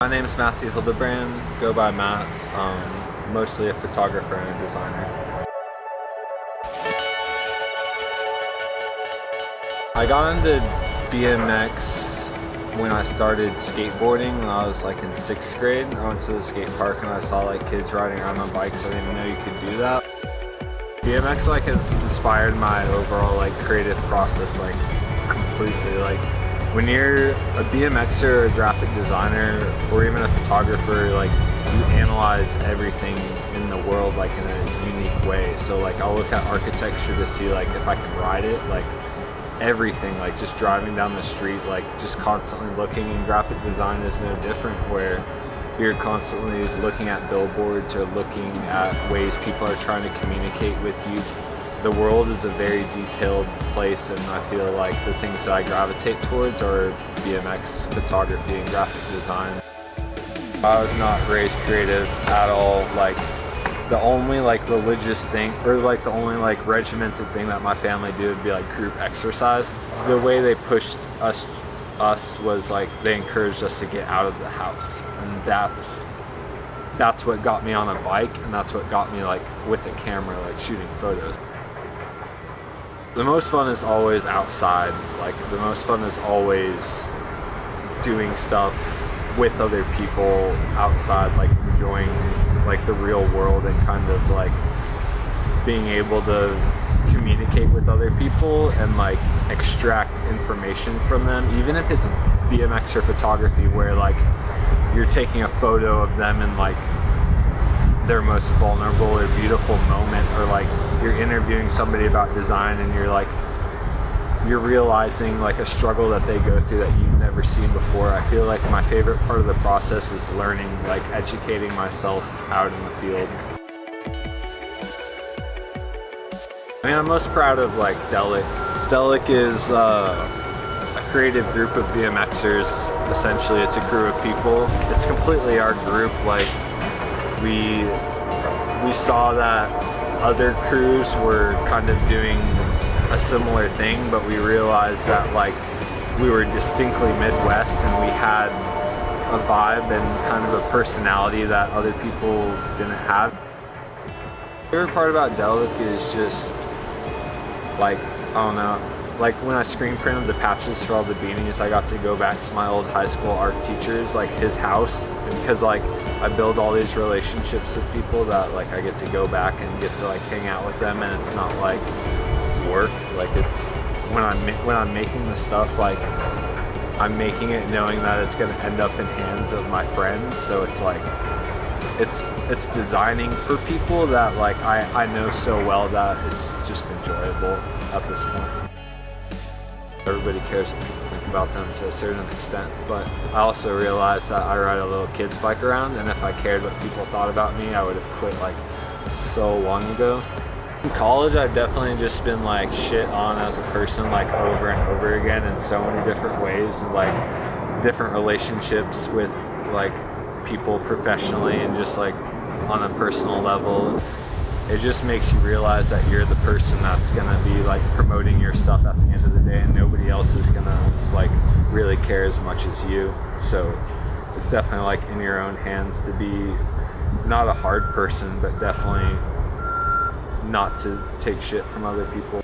My name is Matthew Hildebrand, go by Matt, mostly a photographer and a designer. I got into BMX when I started skateboarding when I was like in 6th grade. I went to the skate park and I saw like kids riding around on bikes. I didn't even know you could do that. BMX like has inspired my overall like creative process like completely. Like when you're a BMXer or a graphic designer or even a photographer, like you analyze everything in the world like in a unique way. So like I'll look at architecture to see like if I can ride it, like everything, like just driving down the street, like just constantly looking. And graphic design is no different, where you're constantly looking at billboards or looking at ways people are trying to communicate with you. The world is a very detailed place, and I feel like the things that I gravitate towards are BMX, photography, and graphic design. I was not raised creative at all. Like the only like religious thing, or like the only like regimented thing that my family did would be like group exercise. The way they pushed us was like they encouraged us to get out of the house, and that's what got me on a bike, and that's what got me like with a camera, like shooting photos. The most fun is always outside. Like the most fun is always doing stuff with other people outside, like enjoying like the real world and kind of like being able to communicate with other people and like extract information from them, even if it's BMX or photography, where like you're taking a photo of them in like their most vulnerable or beautiful moment, or like you're interviewing somebody about design and you're realizing like a struggle that they go through that you've never seen before. I feel like my favorite part of the process is learning, like educating myself out in the field. I mean, I'm most proud of like Delic. Delic is a creative group of BMXers. Essentially, it's a crew of people. It's completely our group. Like we saw that other crews were kind of doing a similar thing, but we realized that like we were distinctly Midwest and we had a vibe and kind of a personality that other people didn't have. The favorite part about Delic is just like, I don't know, like when I screen printed the patches for all the beanies, I got to go back to my old high school art teacher's, like his house, because like I build all these relationships with people that like I get to go back and get to like hang out with them, and it's not like work. Like it's when I'm making the stuff, like I'm making it knowing that it's going to end up in hands of my friends. So it's like it's designing for people that like I know so well that it's just enjoyable at this point. Everybody cares what people think about them to a certain extent, but I also realized that I ride a little kid's bike around, and if I cared what people thought about me, I would have quit like so long ago. In college, I've definitely just been like shit on as a person like over and over again in so many different ways, and like different relationships with like people professionally and just like on a personal level. It just makes you realize that you're the person that's gonna be like promoting your stuff at the end of the day, and nobody else is gonna like really care as much as you. So it's definitely like in your own hands to be not a hard person, but definitely not to take shit from other people.